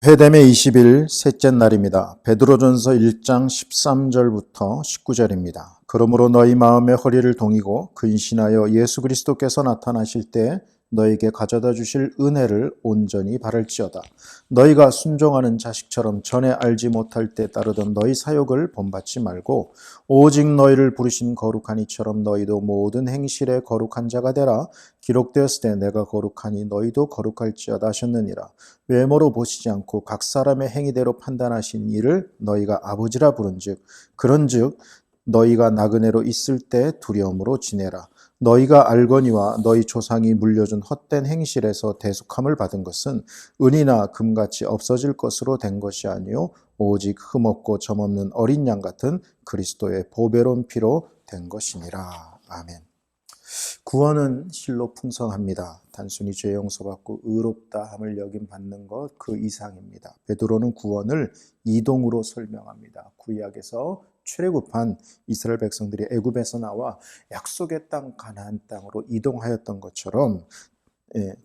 회담의 20일 셋째 날입니다. 베드로전서 1장 13절부터 19절입니다. 그러므로 너희 마음의 허리를 동이고 근신하여 예수 그리스도께서 나타나실 때 너에게 가져다 주실 은혜를 온전히 바랄지어다. 너희가 순종하는 자식처럼 전에 알지 못할 때 따르던 너희 사욕을 본받지 말고 오직 너희를 부르신 거룩한 이처럼 너희도 모든 행실에 거룩한 자가 되라. 기록되었을 때 내가 거룩하니 너희도 거룩할지어다 하셨느니라. 외모로 보시지 않고 각 사람의 행위대로 판단하신 이를 너희가 아버지라 부른즉 그런즉 너희가 나그네로 있을 때 두려움으로 지내라. 너희가 알거니와 너희 조상이 물려준 헛된 행실에서 대속함을 받은 것은 은이나 금같이 없어질 것으로 된 것이 아니요 오직 흠없고 점없는 어린 양 같은 그리스도의 보배로운 피로 된 것이니라. 아멘. 구원은 실로 풍성합니다. 단순히 죄 용서받고 의롭다함을 여김받는 것 그 이상입니다. 베드로는 구원을 이동으로 설명합니다. 구약에서 출애굽한 이스라엘 백성들이 애굽에서 나와 약속의 땅 가나안 땅으로 이동하였던 것처럼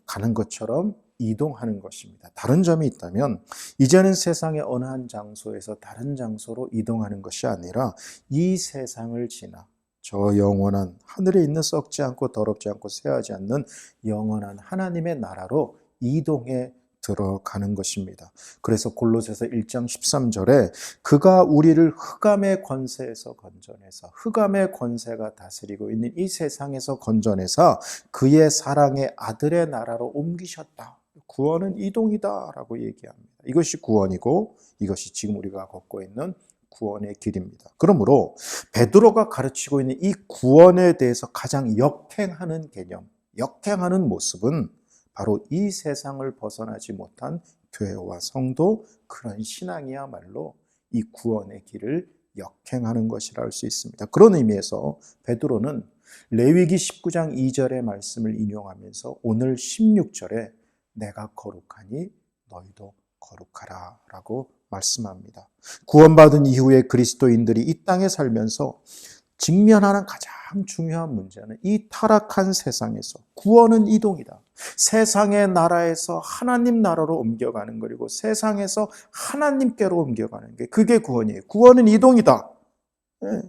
가는 것처럼 이동하는 것입니다. 다른 점이 있다면 이제는 세상의 어느 한 장소에서 다른 장소로 이동하는 것이 아니라 이 세상을 지나 저 영원한 하늘에 있는 썩지 않고 더럽지 않고 쇠하지 않는 영원한 하나님의 나라로 이동해 들어가는 것입니다. 그래서 골로새서 1장 13절에 그가 우리를 흑암의 권세에서 건져내서 흑암의 권세가 다스리고 있는 이 세상에서 건져내사 그의 사랑의 아들의 나라로 옮기셨다. 구원은 이동이다 라고 얘기합니다. 이것이 구원이고 이것이 지금 우리가 걷고 있는 구원의 길입니다. 그러므로 베드로가 가르치고 있는 이 구원에 대해서 가장 역행하는 개념, 역행하는 모습은 바로 이 세상을 벗어나지 못한 교회와 성도, 그런 신앙이야말로 이 구원의 길을 역행하는 것이라 할 수 있습니다. 그런 의미에서 베드로는 레위기 19장 2절의 말씀을 인용하면서 오늘 16절에 내가 거룩하니 너희도 거룩하라 라고 말씀합니다. 구원받은 이후에 그리스도인들이 이 땅에 살면서 직면하는 가장 중요한 문제는 이 타락한 세상에서 구원은 이동이다. 세상의 나라에서 하나님 나라로 옮겨가는 거리고 세상에서 하나님께로 옮겨가는 게 그게 구원이에요. 구원은 이동이다.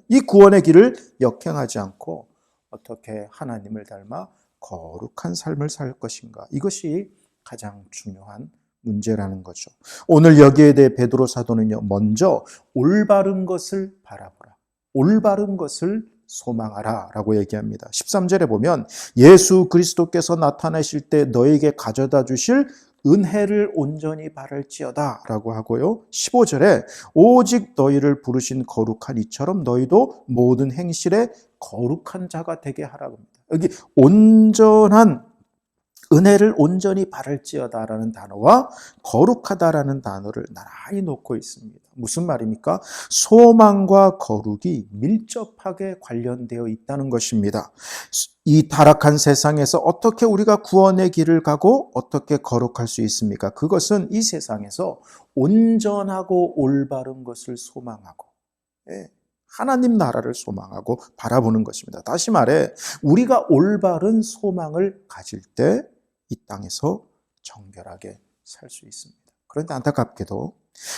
이 구원의 길을 역행하지 않고 어떻게 하나님을 닮아 거룩한 삶을 살 것인가. 이것이 가장 중요한 문제라는 거죠. 오늘 여기에 대해 베드로 사도는요, 먼저 올바른 것을 바라보라. 올바른 것을 소망하라 라고 얘기합니다. 13절에 보면 예수 그리스도께서 나타나실 때 너에게 가져다 주실 은혜를 온전히 바랄지어다 라고 하고요. 15절에 오직 너희를 부르신 거룩한 이처럼 너희도 모든 행실에 거룩한 자가 되게 하라고 합니다. 여기 온전한 은혜를 온전히 바랄지어다라는 단어와 거룩하다라는 단어를 나란히 놓고 있습니다. 무슨 말입니까? 소망과 거룩이 밀접하게 관련되어 있다는 것입니다. 이 타락한 세상에서 어떻게 우리가 구원의 길을 가고 어떻게 거룩할 수 있습니까? 그것은 이 세상에서 온전하고 올바른 것을 소망하고 하나님 나라를 소망하고 바라보는 것입니다. 다시 말해 우리가 올바른 소망을 가질 때 이 땅에서 정결하게 살 수 있습니다. 그런데 안타깝게도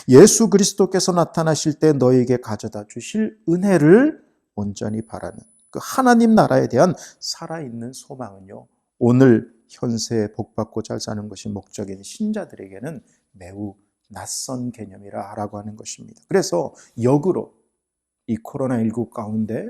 예수 그리스도께서 나타나실 때 너에게 가져다 주실 은혜를 온전히 바라는 그 하나님 나라에 대한 살아있는 소망은요, 오늘 현세에 복받고 잘 사는 것이 목적인 신자들에게는 매우 낯선 개념이라고 하는 것입니다. 그래서 역으로 이 코로나19 가운데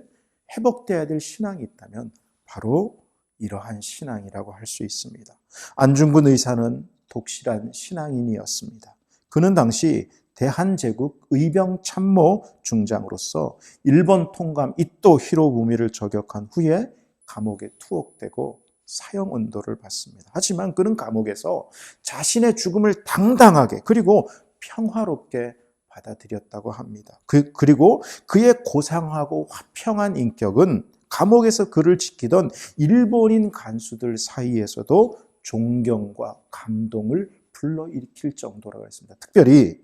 회복되어야 될 신앙이 있다면 바로 이러한 신앙이라고 할 수 있습니다. 안중근 의사는 독실한 신앙인이었습니다. 그는 당시 대한제국 의병 참모 중장으로서 일본 통감 이토 히로부미를 저격한 후에 감옥에 투옥되고 사형 언도를 받습니다. 하지만 그는 감옥에서 자신의 죽음을 당당하게 그리고 평화롭게 받아들였다고 합니다. 그리고 그의 고상하고 화평한 인격은 감옥에서 그를 지키던 일본인 간수들 사이에서도 존경과 감동을 불러일으킬 정도라고 했습니다. 특별히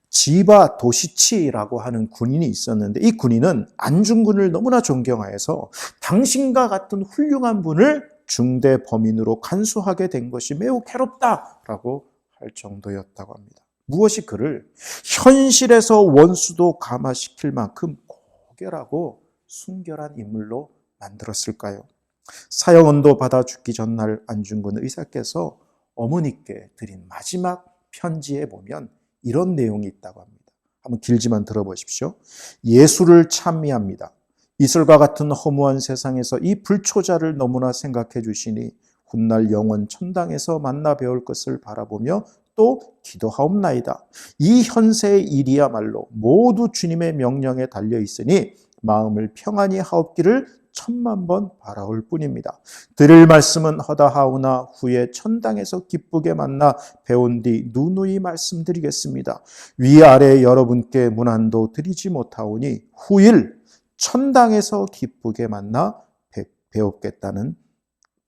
지바 도시치라고 하는 군인이 있었는데 이 군인은 안중근을 너무나 존경하여서 당신과 같은 훌륭한 분을 중대 범인으로 간수하게 된 것이 매우 괴롭다라고 할 정도였다고 합니다. 무엇이 그를 현실에서 원수도 감화시킬 만큼 고결하고 순결한 인물로 만들었을까요? 사형언도 받아 죽기 전날 안중근 의사께서 어머니께 드린 마지막 편지에 보면 이런 내용이 있다고 합니다. 한번 길지만 들어보십시오. 예수를 찬미합니다. 이슬과 같은 허무한 세상에서 이 불초자를 너무나 생각해 주시니 훗날 영원 천당에서 만나 배울 것을 바라보며 또 기도하옵나이다. 이 현세의 일이야말로 모두 주님의 명령에 달려 있으니 마음을 평안히 하옵기를 천만 번 바라올 뿐입니다. 드릴 말씀은 허다하오나 후에 천당에서 기쁘게 만나 배운 뒤 누누이 말씀드리겠습니다. 위아래 여러분께 문안도 드리지 못하오니 후일 천당에서 기쁘게 만나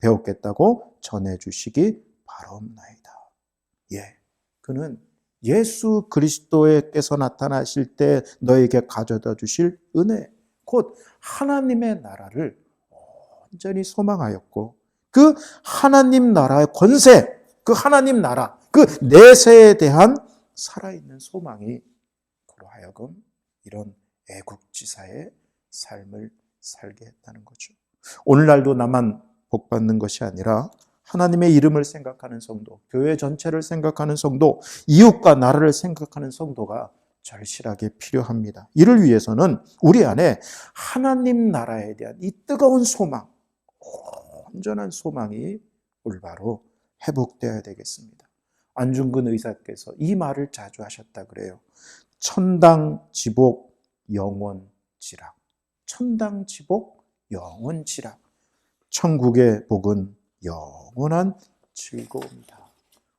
배웠겠다고 전해주시기 바라옵나이다. 그는 예수 그리스도께서 나타나실 때 너에게 가져다 주실 은혜, 곧 하나님의 나라를 온전히 소망하였고 그 하나님 나라의 권세, 그 하나님 나라, 그 내세에 대한 살아있는 소망이 그로 하여금 이런 애국지사의 삶을 살게 했다는 거죠. 오늘날도 나만 복받는 것이 아니라 하나님의 이름을 생각하는 성도, 교회 전체를 생각하는 성도, 이웃과 나라를 생각하는 성도가 절실하게 필요합니다. 이를 위해서는 우리 안에 하나님 나라에 대한 이 뜨거운 소망, 온전한 소망이 올바로 회복되어야 되겠습니다. 안중근 의사께서 이 말을 자주 하셨다 그래요. 천당지복 영원지락. 천당지복 영원지락. 천국의 복은 영원한 즐거움이다.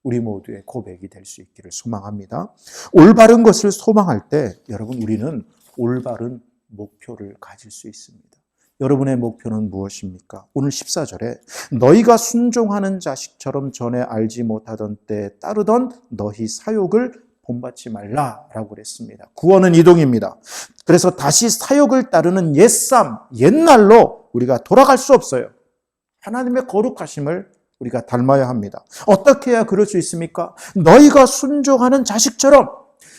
우리 모두의 고백이 될 수 있기를 소망합니다. 올바른 것을 소망할 때 여러분 우리는 올바른 목표를 가질 수 있습니다. 여러분의 목표는 무엇입니까? 오늘 14절에 너희가 순종하는 자식처럼 전에 알지 못하던 때에 따르던 너희 사욕을 본받지 말라라고 그랬습니다. 구원은 이동입니다. 그래서 다시 사욕을 따르는 옛삶, 옛날로 우리가 돌아갈 수 없어요. 하나님의 거룩하심을 우리가 닮아야 합니다. 어떻게 해야 그럴 수 있습니까? 너희가 순종하는 자식처럼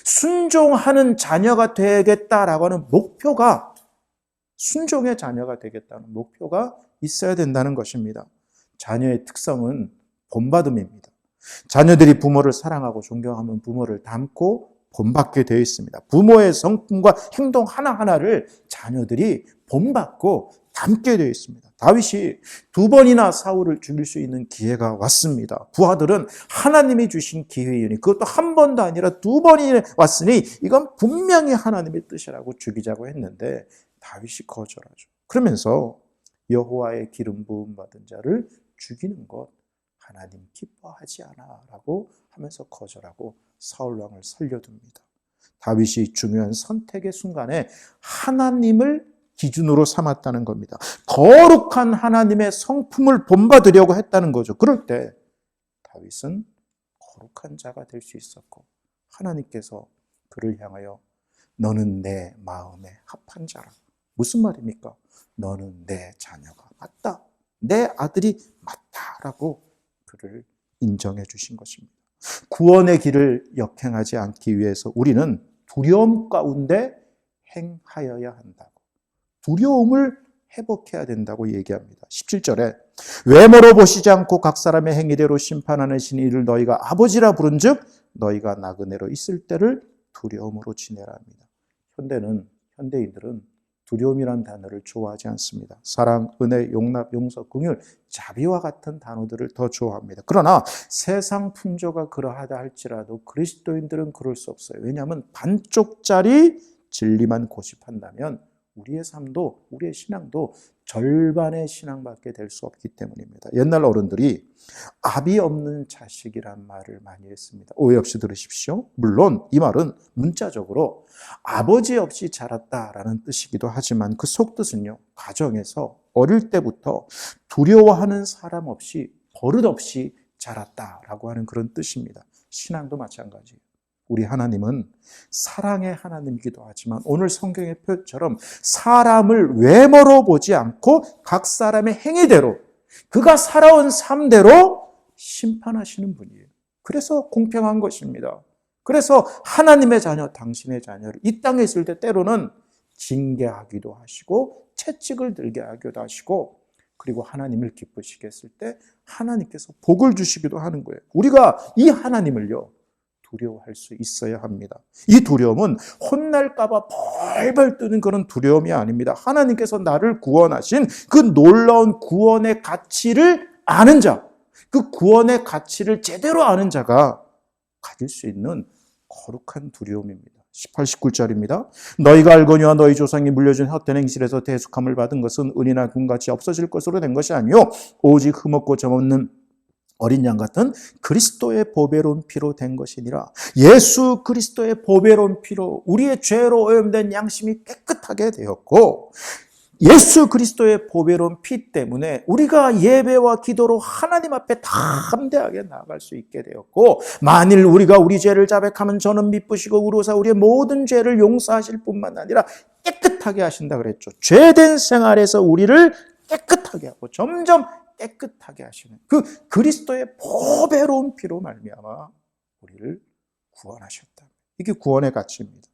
순종하는 자녀가 되겠다라고 하는 목표가, 순종의 자녀가 되겠다는 목표가 있어야 된다는 것입니다. 자녀의 특성은 본받음입니다. 자녀들이 부모를 사랑하고 존경하면 부모를 닮고 본받게 되어 있습니다. 부모의 성품과 행동 하나하나를 자녀들이 본받고 닮게 되어 있습니다. 다윗이 2번이나 사울을 죽일 수 있는 기회가 왔습니다. 부하들은 하나님이 주신 기회이니 그것도 한 번도 아니라 2번이 왔으니 이건 분명히 하나님의 뜻이라고 죽이자고 했는데 다윗이 거절하죠. 그러면서 여호와의 기름 부음 받은 자를 죽이는 것 하나님 기뻐하지 않아 라고 하면서 거절하고 사울 왕을 살려둡니다. 다윗이 중요한 선택의 순간에 하나님을 기준으로 삼았다는 겁니다. 거룩한 하나님의 성품을 본받으려고 했다는 거죠. 그럴 때 다윗은 거룩한 자가 될 수 있었고 하나님께서 그를 향하여 너는 내 마음에 합한 자라. 무슨 말입니까? 너는 내 자녀가 맞다. 내 아들이 맞다라고 그를 인정해 주신 것입니다. 구원의 길을 역행하지 않기 위해서 우리는 두려움 가운데 행하여야 한다고. 두려움을 회복해야 된다고 얘기합니다. 17절에 외모로 보시지 않고 각 사람의 행위대로 심판하는 신이 이를 너희가 아버지라 부른 즉 너희가 나그네로 있을 때를 두려움으로 지내라 합니다. 현대인들은 두려움이란 단어를 좋아하지 않습니다. 사랑, 은혜, 용납, 용서, 긍휼, 자비와 같은 단어들을 더 좋아합니다. 그러나 세상 풍조가 그러하다 할지라도 그리스도인들은 그럴 수 없어요. 왜냐하면 반쪽짜리 진리만 고집한다면 우리의 삶도, 우리의 신앙도 절반의 신앙밖에 될 수 없기 때문입니다. 옛날 어른들이 압이 없는 자식이란 말을 많이 했습니다. 오해 없이 들으십시오. 물론 이 말은 문자적으로 아버지 없이 자랐다라는 뜻이기도 하지만 그 속뜻은요, 가정에서 어릴 때부터 두려워하는 사람 없이, 버릇 없이 자랐다라고 하는 그런 뜻입니다. 신앙도 마찬가지예요. 우리 하나님은 사랑의 하나님이기도 하지만 오늘 성경의 표현처럼 사람을 외모로 보지 않고 각 사람의 행위대로, 그가 살아온 삶대로 심판하시는 분이에요. 그래서 공평한 것입니다. 그래서 하나님의 자녀, 당신의 자녀를 이 땅에 있을 때 때로는 징계하기도 하시고 채찍을 들게 하기도 하시고, 그리고 하나님을 기쁘시게 했을 때 하나님께서 복을 주시기도 하는 거예요. 우리가 이 하나님을요, 두려워할 수 있어야 합니다. 이 두려움은 혼날까 봐 벌벌 뜨는 그런 두려움이 아닙니다. 하나님께서 나를 구원하신 그 놀라운 구원의 가치를 아는 자, 그 구원의 가치를 제대로 아는 자가 가질 수 있는 거룩한 두려움입니다. 18, 19절입니다. 너희가 알거니와 너희 조상이 물려준 헛된 행실에서 대속함을 받은 것은 은이나 금같이 없어질 것으로 된 것이 아니요 오직 흠없고 점없는 어린 양 같은 그리스도의 보배로운 피로 된 것이니라. 예수 그리스도의 보배로운 피로 우리의 죄로 오염된 양심이 깨끗하게 되었고, 예수 그리스도의 보배로운 피 때문에 우리가 예배와 기도로 하나님 앞에 담대하게 나아갈 수 있게 되었고, 만일 우리가 우리 죄를 자백하면 저는 미쁘시고 의로사 우리의 모든 죄를 용서하실 뿐만 아니라 깨끗하게 하신다 그랬죠. 죄된 생활에서 우리를 깨끗하게 하고 점점 깨끗하게 하시는 그 그리스도의 보배로운 피로 말미암아 우리를 구원하셨다. 이게 구원의 가치입니다.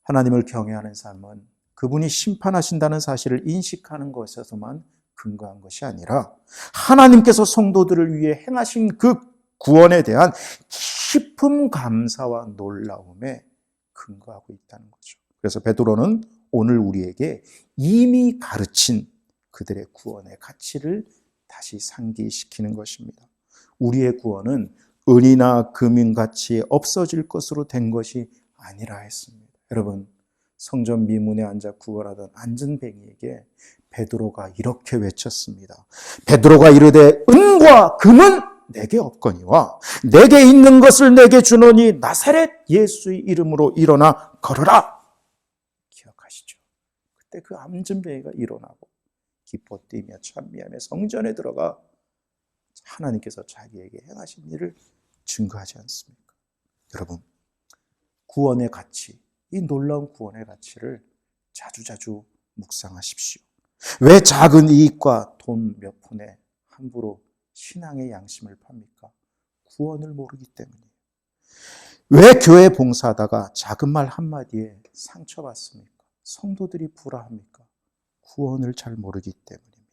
하나님을 경외하는 삶은 그분이 심판하신다는 사실을 인식하는 것에서만 근거한 것이 아니라 하나님께서 성도들을 위해 행하신 그 구원에 대한 깊은 감사와 놀라움에 근거하고 있다는 거죠. 그래서 베드로는 오늘 우리에게 이미 가르친 그들의 구원의 가치를 다시 상기시키는 것입니다. 우리의 구원은 은이나 금인같이 없어질 것으로 된 것이 아니라 했습니다. 여러분, 성전 미문에 앉아 구걸하던 안전뱅이에게 베드로가 이렇게 외쳤습니다. 베드로가 이르되 은과 금은 내게 없거니와 내게 있는 것을 내게 주노니 나사렛 예수의 이름으로 일어나 걸으라. 기억하시죠? 그때 그 안전뱅이가 일어나고 기뻐 뛰며 찬미하며 성전에 들어가 하나님께서 자기에게 행하신 일을 증거하지 않습니까? 여러분, 구원의 가치, 이 놀라운 구원의 가치를 자주자주 묵상하십시오. 왜 작은 이익과 돈 몇 푼에 함부로 신앙의 양심을 팝니까? 구원을 모르기 때문이에요. 왜 교회 봉사하다가 작은 말 한마디에 상처받습니까? 성도들이 불화합니까? 구원을 잘 모르기 때문입니다.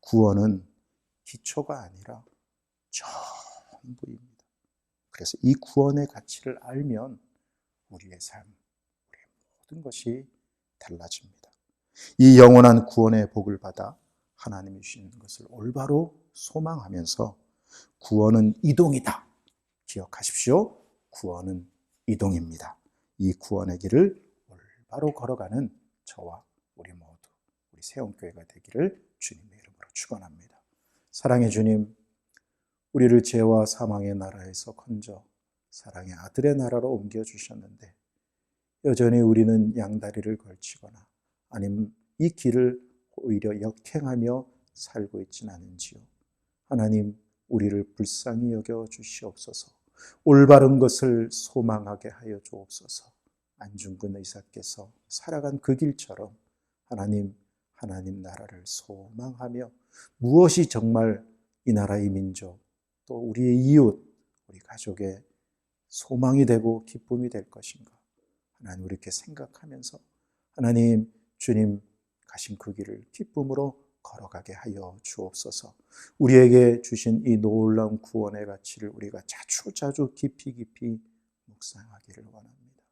구원은 기초가 아니라 전부입니다. 그래서 이 구원의 가치를 알면 우리의 삶, 우리의 모든 것이 달라집니다. 이 영원한 구원의 복을 받아 하나님이 주시는 것을 올바로 소망하면서 구원은 이동이다. 기억하십시오. 구원은 이동입니다. 이 구원의 길을 올바로 걸어가는 저와 우리 모두, 우리 세움교회가 되기를 주님의 이름으로 축원합니다. 사랑의 주님, 우리를 죄와 사망의 나라에서 건져 사랑의 아들의 나라로 옮겨주셨는데 여전히 우리는 양다리를 걸치거나 아니면 이 길을 오히려 역행하며 살고 있지는 않은지요. 하나님, 우리를 불쌍히 여겨 주시옵소서. 올바른 것을 소망하게 하여 주옵소서. 안중근 의사께서 살아간 그 길처럼 하나님 나라를 소망하며 무엇이 정말 이 나라의 민족, 또 우리의 이웃, 우리 가족의 소망이 되고 기쁨이 될 것인가. 하나님, 우리 이렇게 생각하면서 하나님, 주님 가신 그 길을 기쁨으로 걸어가게 하여 주옵소서. 우리에게 주신 이 놀라운 구원의 가치를 우리가 자주 깊이 묵상하기를 원합니다.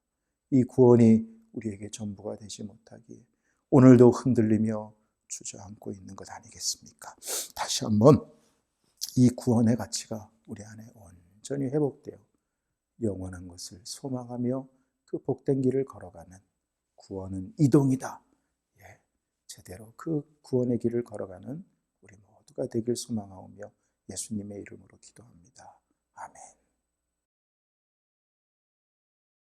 이 구원이 우리에게 전부가 되지 못하기에 오늘도 흔들리며 주저앉고 있는 것 아니겠습니까? 다시 한번 이 구원의 가치가 우리 안에 온전히 회복되어 영원한 것을 소망하며 그 복된 길을 걸어가는, 구원은 이동이다. 제대로 그 구원의 길을 걸어가는 우리 모두가 되길 소망하오며 예수님의 이름으로 기도합니다. 아멘.